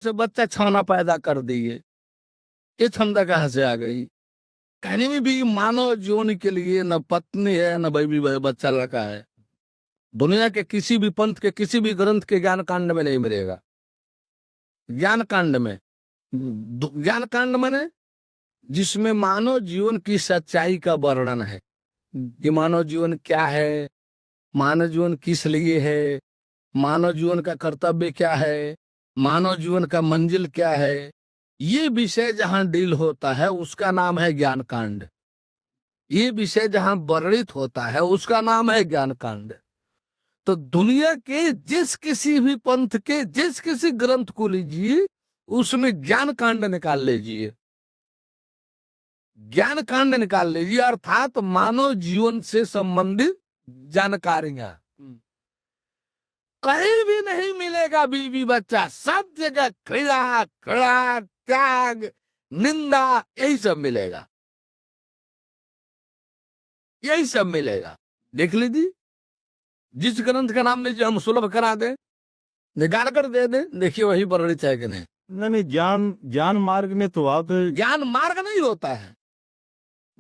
से बच्चा छाना पैदा कर दिए, ये क्षमता कहाँ से आ गई? कहने में भी मानव जीवन के लिए न पत्नी है न बीवी बच्चा लड़का है। दुनिया के किसी भी पंथ के किसी भी ग्रंथ के ज्ञान कांड में नहीं मिलेगा। ज्ञान कांड में, ज्ञान कांड में जिसमें मानव जीवन की सच्चाई का वर्णन है कि मानव जीवन क्या है, मानव जीवन किस लिए है, मानव जीवन का कर्तव्य क्या है, मानव जीवन का मंजिल क्या है, ये विषय जहां डील होता है उसका नाम है ज्ञान कांड। ये विषय जहां वर्णित होता है उसका नाम है ज्ञान कांड। तो दुनिया के जिस किसी भी पंथ के जिस किसी ग्रंथ को लीजिए, उसमें ज्ञान कांड निकाल लीजिए, ज्ञान कांड निकाल लीजिए, अर्थात मानव जीवन से संबंधित जानकारियां कहीं भी नहीं मिलेगा। बीवी बच्चा सब जगह क्रिया कड़ा त्याग निंदा यही सब मिलेगा, यही सब मिलेगा। देख लीजिए, जिस ग्रंथ का नाम लीजिए हम सुलभ करा दें, निकाल कर दे दें, देखिए वही वर्णित है कि नहीं। नहीं, ज्ञान ज्ञान मार्ग में तो आप ज्ञान मार्ग नहीं होता है,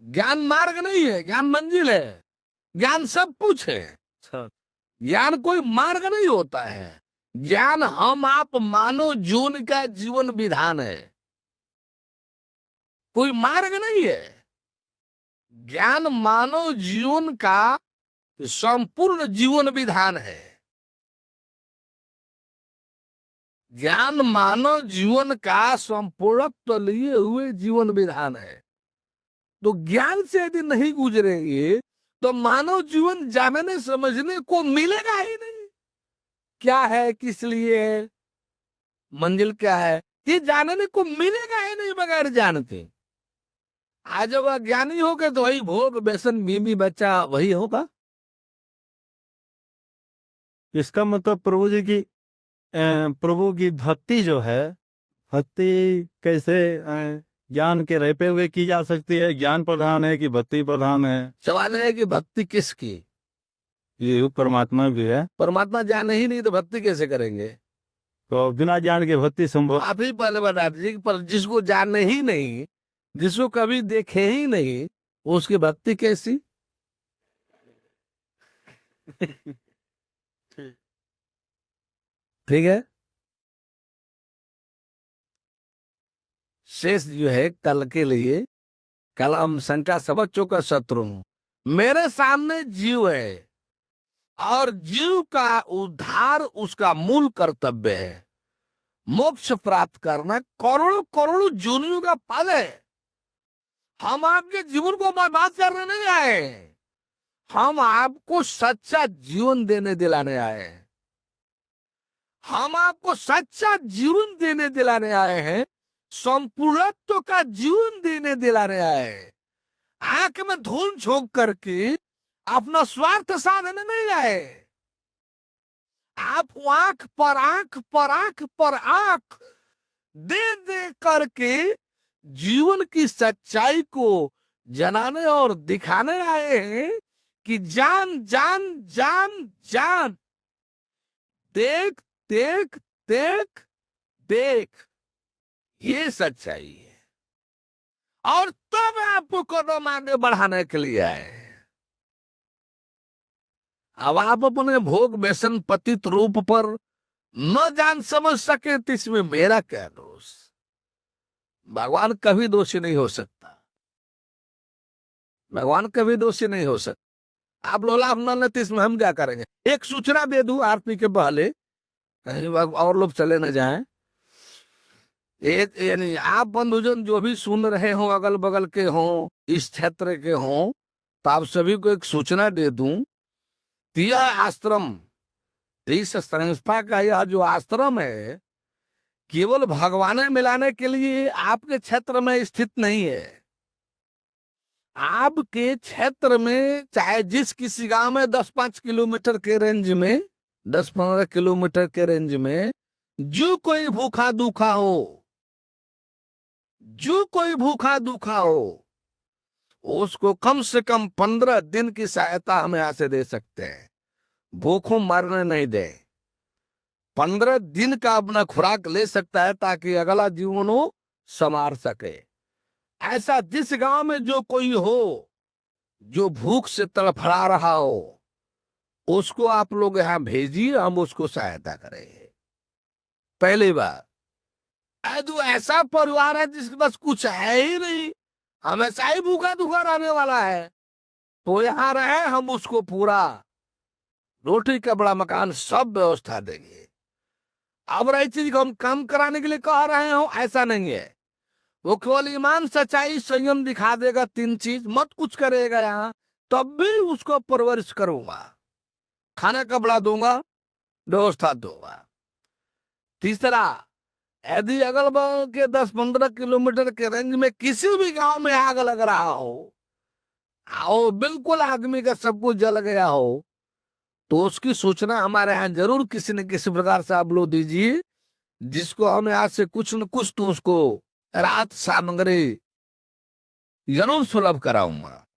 ज्ञान मार्ग नहीं है, ज्ञान मंजिल है, ज्ञान सब कुछ है। ज्ञान कोई मार्ग नहीं होता है। ज्ञान हम आप मानव जीवन का जीवन विधान है, कोई मार्ग नहीं है। ज्ञान मानव जीवन का संपूर्ण जीवन विधान है। ज्ञान मानव जीवन का संपूर्णत्व लिए हुए जीवन विधान है। तो ज्ञान से यदि नहीं गुजरेंगे तो मानव जीवन जानने समझने को मिलेगा ही नहीं। क्या है, किस लिए है, मंजिल क्या है, ये जानने को मिलेगा ही नहीं बगैर जानते। आज अगर ज्ञानी हो गए तो वही भोग व्यसन बीवी बच्चा वही होगा। इसका मतलब प्रभु की भक्ति जो है, भक्ति कैसे ज्ञान के रहते हुए की जा सकती है? ज्ञान प्रधान है कि भक्ति प्रधान है? सवाल है कि भक्ति किसकी? ये परमात्मा भी है। परमात्मा जाने ही नहीं तो भक्ति कैसे करेंगे? तो बिना ज्ञान के भक्ति संभव? आप ही पहले बता दीजिए, पर जिसको जाने ही नहीं, जिसको कभी देखे ही नहीं, उसकी भक्ति कैसी? ठीक है। शेष जो है कल के लिए, कल हम संख्या सब बच्चों का शत्रु हूं। मेरे सामने जीव है और जीव का उद्धार उसका मूल कर्तव्य है। मोक्ष प्राप्त करना करोड़ों करोड़ों जोनियों का फल है। हम आपके जीवन को बर्बाद करने नहीं आए, हम आपको सच्चा जीवन देने दिलाने आए हैं। हम आपको सच्चा जीवन देने दिलाने आए हैं, संपूर्णत्व का जीवन देने दिलाने आए हैं। आंख में धूल झोंक करके अपना स्वार्थ साधने नहीं आए। आप आंख पर आंख पर आंख पर आंख दे दे करके जीवन की सच्चाई को जनाने और दिखाने आए हैं कि जान जान जान जान, देख देख देख देख, ये सच्चाई है। और तब आपको कदम आगे बढ़ाने के लिए आए। अब आप अपने भोग व्यसन पतित रूप पर न जान समझ सके तो इसमें मेरा क्या दोष? भगवान कभी दोषी नहीं हो सकता, भगवान कभी दोषी नहीं हो सकता। आप लोलाभ न लेते इसमें हम क्या करेंगे? एक सूचना दे दूं आरती के पहले, कहीं और लोग चले न जाएं। यानी आप बंधुजन जो भी सुन रहे हो, अगल बगल के हो, इस क्षेत्र के हो, तो आप सभी को एक सूचना दे दूं। यह आश्रम, इस संस्था का यह जो आश्रम है, केवल भगवान मिलाने के लिए आपके क्षेत्र में स्थित नहीं है। आपके क्षेत्र में चाहे जिस किसी गांव में 10-5 किलोमीटर के रेंज में, 10-15 किलोमीटर के रेंज में जो कोई भूखा दुखा हो, जो कोई भूखा दुखा हो, उसको कम से कम 15 दिन की सहायता हम यहां से दे सकते हैं। भूखों मरने नहीं दे। 15 दिन का अपना खुराक ले सकता है ताकि अगला जीवन वो संवार सके। ऐसा जिस गांव में जो कोई हो जो भूख से तड़फड़ा रहा हो, उसको आप लोग यहाँ भेजिए, हम उसको सहायता करेंगे। पहली बात, तो ऐसा परिवार है जिसके पास कुछ है ही नहीं, हमेशा ही भूखा दुखा रहने वाला है, तो यहाँ रहे, हम उसको पूरा रोटी कपड़ा मकान सब व्यवस्था देंगे। अब रही चीज को हम काम कराने के लिए कह रहे हो, ऐसा नहीं है। वो केवल ईमान सच्चाई संयम दिखा देगा, 3 चीज मत कुछ करेगा यहाँ, तब भी उसको परवरिश करूंगा, खाना कपड़ा दूंगा, व्यवस्था दूंगा। तीसरा, यदि अगल बगल के 10-15 किलोमीटर के रेंज में किसी भी गांव में आग लग रहा हो, आओ बिल्कुल आदमी का सब कुछ जल गया हो, तो उसकी सूचना हमारे यहाँ जरूर किसी न किसी प्रकार से आप लोग दीजिए, जिसको हमें आज से कुछ न कुछ तो उसको राहत सामग्री जरूर सुलभ कराऊंगा।